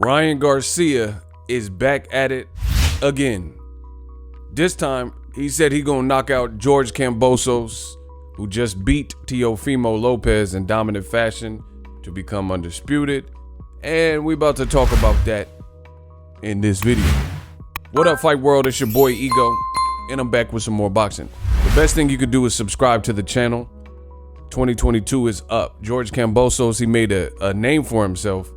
Ryan Garcia is back at it again. This time, he said he gonna knock out George Kambosos, who just beat Teofimo Lopez in dominant fashion to become undisputed. And we about to talk about that in this video. What up, Fight World? It's your boy Ego, and I'm back with some more boxing. The best thing you could do is subscribe to the channel. 2022 is up. George Kambosos, he made a name for himself.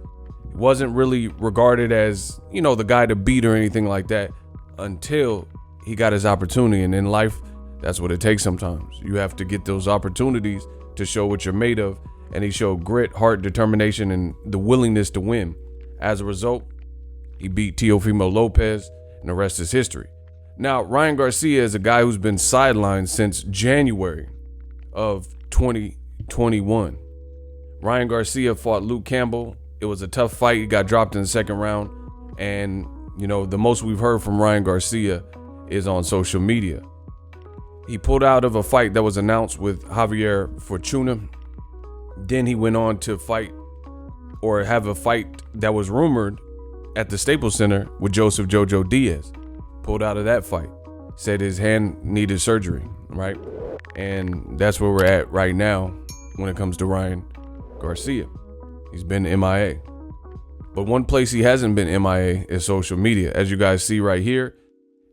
He wasn't really regarded as, the guy to beat or anything like that until he got his opportunity. And in life, that's what it takes sometimes. You have to get those opportunities to show what you're made of. And he showed grit, heart, determination, and the willingness to win. As a result, he beat Teofimo Lopez, and the rest is history. Now, Ryan Garcia is a guy who's been sidelined since January of 2021. Ryan Garcia fought Luke Campbell. It was a tough fight. He got dropped in the second round. And, the most we've heard from Ryan Garcia is on social media. He pulled out of a fight that was announced with Javier Fortuna. Then he went on to fight or have a fight that was rumored at the Staples Center with Joseph Jojo Diaz. Pulled out of that fight. Said his hand needed surgery, right? And that's where we're at right now when it comes to Ryan Garcia. He's been MIA. But one place he hasn't been MIA is social media. As you guys see right here,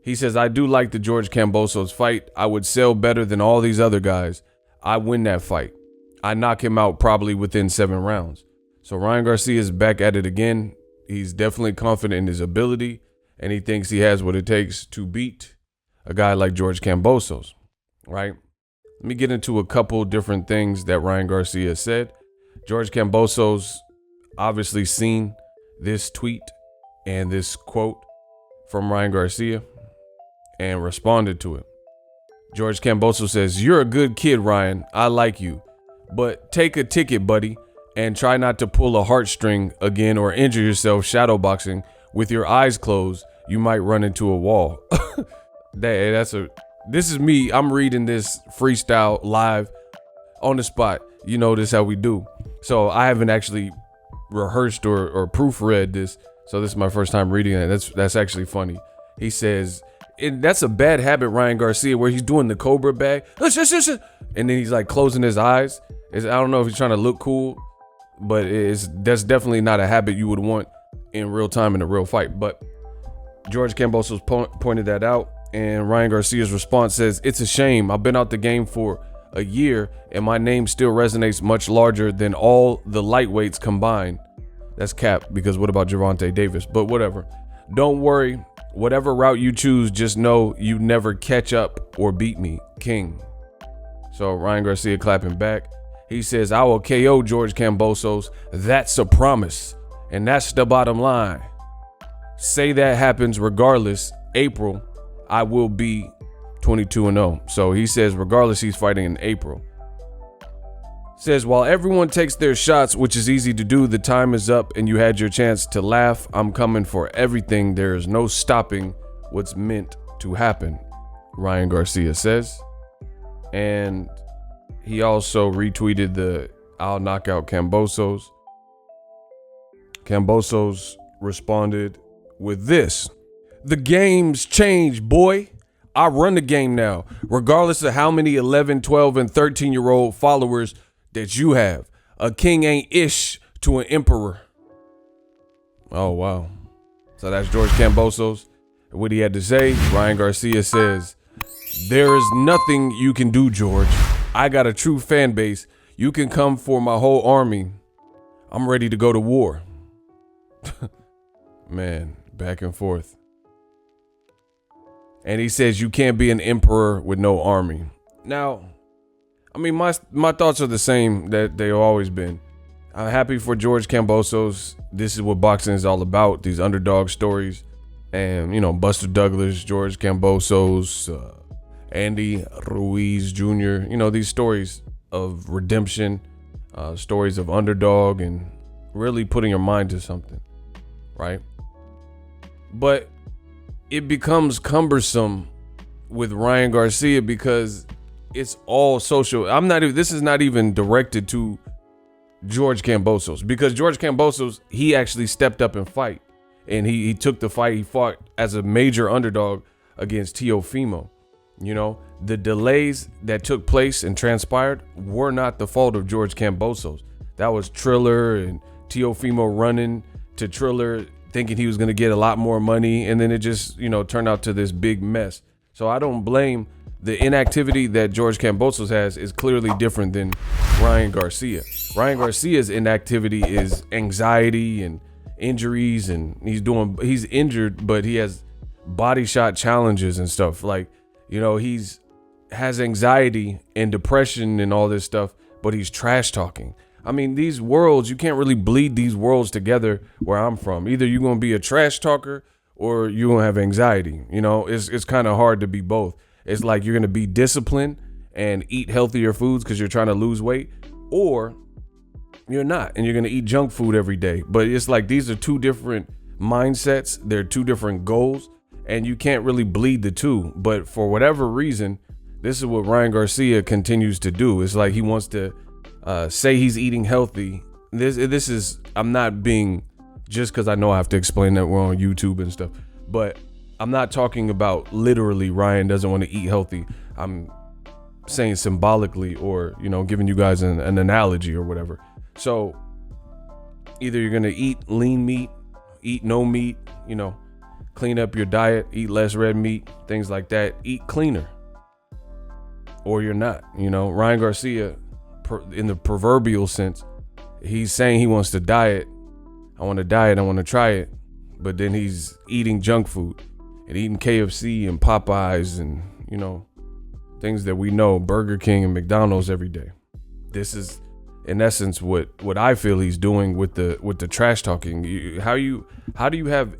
he says, I do like the George Kambosos fight. I would sell better than all these other guys. I win that fight. I knock him out probably within 7 rounds. So Ryan Garcia is back at it again. He's definitely confident in his ability, and he thinks he has what it takes to beat a guy like George Kambosos, right? Let me get into a couple different things that Ryan Garcia said. George Kambosos obviously seen this tweet and this quote from Ryan Garcia and responded to it. George Kambosos says, "You're a good kid, Ryan. I like you. But take a ticket, buddy, and try not to pull a heartstring again or injure yourself shadowboxing with your eyes closed. You might run into a wall." This is me. I'm reading this freestyle live on the spot. This is how we do. So I haven't actually rehearsed or proofread this. So this is my first time reading it. That's actually funny. He says, and that's a bad habit, Ryan Garcia, where he's doing the Cobra bag. And then he's like closing his eyes. I don't know if he's trying to look cool, but that's definitely not a habit you would want in real time in a real fight. But George Kambosos pointed that out, and Ryan Garcia's response says, "It's a shame. I've been out the game for a year, and my name still resonates much larger than all the lightweights combined." That's cap, because what about Gervonta Davis? But whatever. "Don't worry. Whatever route you choose, just know you never catch up or beat me, King." So Ryan Garcia clapping back. He says, "I will KO George Kambosos. That's a promise. And that's the bottom line. Say that happens regardless. April, I will be 22-0. So he says, regardless, he's fighting in April. Says, "While everyone takes their shots, which is easy to do, the time is up and you had your chance to laugh. I'm coming for everything. There is no stopping what's meant to happen," Ryan Garcia says. And he also retweeted the "I'll knock out Kambosos." Kambosos responded with this: "The game's changed, boy. I run the game now, regardless of how many 11, 12, and 13-year-old followers that you have. A king ain't ish to an emperor." Oh, wow. So that's George Kambosos. What he had to say. Ryan Garcia says, "There is nothing you can do, George. I got a true fan base. You can come for my whole army. I'm ready to go to war." Man, back and forth. And he says you can't be an emperor with no army. Now, my thoughts are the same that they've always been. I'm happy for George Kambosos. This is what boxing is all about, these underdog stories. And, Buster Douglas, George Kambosos, Andy Ruiz Jr., these stories of redemption, stories of underdog and really putting your mind to something, right? But it becomes cumbersome with Ryan Garcia because it's all social. This is not even directed to George Kambosos, because George Kambosos, he actually stepped up and fight. and he took the fight. He fought as a major underdog against Teofimo. You know, the delays that took place and transpired were not the fault of George Kambosos. That was Triller and Teofimo running to Triller thinking he was going to get a lot more money, and then it just, you know, turned out to this big mess. So I don't blame the inactivity that George Kambosos has is clearly different than Ryan Garcia. Ryan Garcia's inactivity is anxiety and injuries, and he's injured, but he has body shot challenges and stuff. Like, you know, has anxiety and depression and all this stuff, but he's trash talking. I mean, these worlds, you can't really bleed these worlds together where I'm from. Either you're going to be a trash talker or you're going to have anxiety. You know, it's kind of hard to be both. It's like you're going to be disciplined and eat healthier foods because you're trying to lose weight, or you're not, and you're going to eat junk food every day. But it's like these are two different mindsets. They're two different goals, and you can't really bleed the two. But for whatever reason, this is what Ryan Garcia continues to do. It's like he wants to say he's eating healthy. This is, I'm not being, just because I know I have to explain that we're on YouTube and stuff, but I'm not talking about literally Ryan doesn't want to eat healthy. I'm saying symbolically, or, you know, giving you guys an analogy or whatever. So either you're going to eat lean meat, eat no meat, you know, clean up your diet, eat less red meat, things like that, eat cleaner, or you're not. You know, Ryan Garcia, in the proverbial sense, he's saying he wants to diet. I want to diet, I want to try it. But then he's eating junk food and eating KFC and Popeyes and, you know, things that we know, Burger King and McDonald's every day. This is, in essence, what I feel he's doing with the trash talking. How do you have,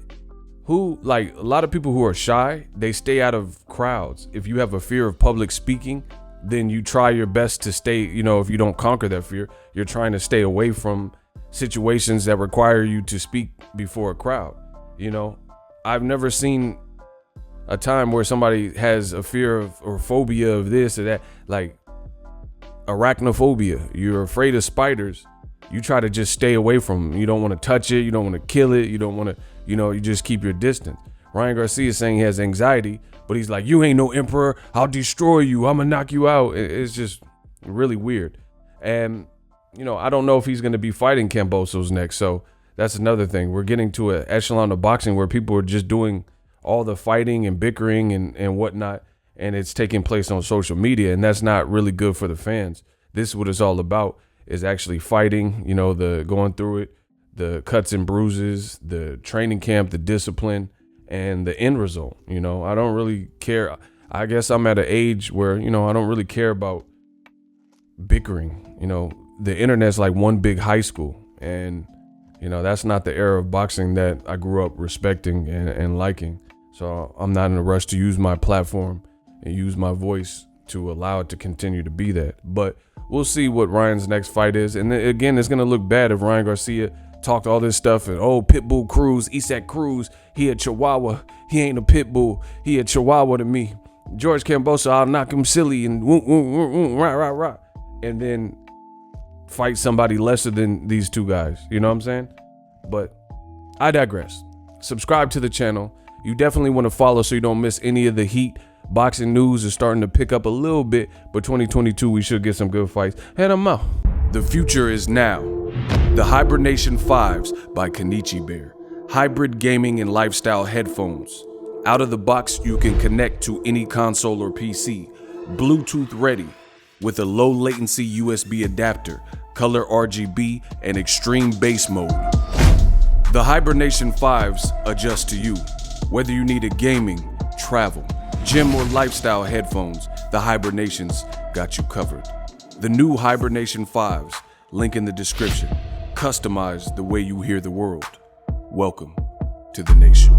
who, like, a lot of people who are shy, they stay out of crowds. If you have a fear of public speaking, then you try your best to stay, you know, if you don't conquer that fear, you're trying to stay away from situations that require you to speak before a crowd. You know, I've never seen a time where somebody has a fear of or phobia of this or that, like arachnophobia. You're afraid of spiders. You try to just stay away from them. You don't want to touch it. You don't want to kill it. You don't want to, you know, you just keep your distance. Ryan Garcia is saying he has anxiety, but he's like, you ain't no emperor. I'll destroy you. I'm going to knock you out. It's just really weird. And, you know, I don't know if he's going to be fighting Kambosos next. So that's another thing. We're getting to an echelon of boxing where people are just doing all the fighting and bickering and whatnot, and it's taking place on social media, and that's not really good for the fans. This is what it's all about, is actually fighting, you know, the going through it, the cuts and bruises, the training camp, the discipline, and the end result. You know, I don't really care. I guess I'm at an age where, you know, I don't really care about bickering. You know, the internet's like one big high school, and, you know, that's not the era of boxing that I grew up respecting and liking. So I'm not in a rush to use my platform and use my voice to allow it to continue to be that. But we'll see what Ryan's next fight is. And then, again, it's going to look bad if Ryan Garcia talked all this stuff and, oh, Pitbull Cruz, Isak Cruz, he a Chihuahua. He ain't a Pitbull. He a Chihuahua to me. George Kambosos, I'll knock him silly and rah. And then fight somebody lesser than these two guys. You know what I'm saying? But I digress. Subscribe to the channel. You definitely want to follow so you don't miss any of the heat. Boxing news is starting to pick up a little bit, but 2022, we should get some good fights. And I'm out. The future is now. The Hibernation 5s by Kenichi Bear. Hybrid gaming and lifestyle headphones. Out of the box, you can connect to any console or PC. Bluetooth ready with a low latency USB adapter, color RGB, and extreme bass mode. The Hibernation 5s adjust to you. Whether you need a gaming, travel, gym, or lifestyle headphones, the Hibernations got you covered. The new Hibernation 5s, link in the description. Customize the way you hear the world. Welcome to the nation.